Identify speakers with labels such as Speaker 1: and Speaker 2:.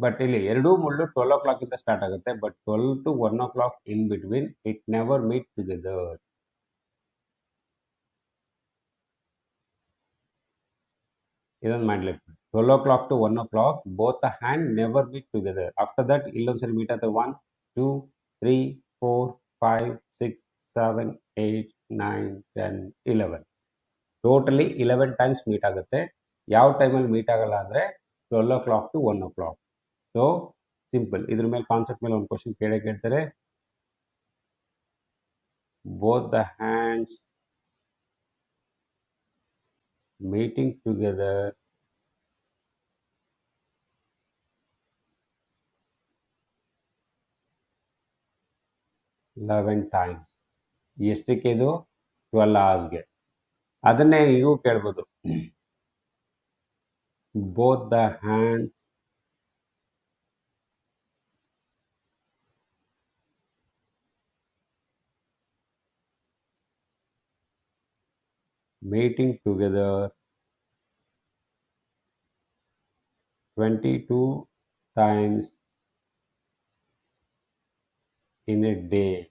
Speaker 1: But ಇಲ್ಲಿ ಎರಡೂ ಮುಳ್ಳು 12 o'clock ಇಂದ ಸ್ಟಾರ್ಟ್ ಆಗುತ್ತೆ. But 12 to 1 o'clock in between it never meet together. ಇದೊಂದು ಮಾಡ್ಲಿಕ್ಕೆ 12 o'clock to 1 o'clock both the hand never meet together. After that ಇಲ್ಲೊಂದ್ಸರಿ ಮೀಟ್ ಆಗುತ್ತೆ 1 2 3 4 5 6 7 8 9 10 11 ಟೋಟಲಿ 11 ಟೈಮ್ಸ್ ಮೀಟ್ ಆಗುತ್ತೆ. ಯಾವ ಟೈಮಲ್ಲಿ ಮೀಟ್ ಆಗಲ್ಲ ಅಂದರೆ 12 o'clock to 1 o'clock. So simple. ಇದ್ರ ಮೇಲೆ ಕಾನ್ಸೆಪ್ಟ್ ಮೇಲೆ ಒಂದು ಕ್ವಶನ್ ಕೇಳ್ತಾರೆ. Both the hands meeting together eleven times. ಎಷ್ಟಕ್ಕೆ ಇದು? 12 hours. ಅದನ್ನೇ ಇವು ಕೇಳ್ಬೋದು. Both the hands meeting together 22 times in a day.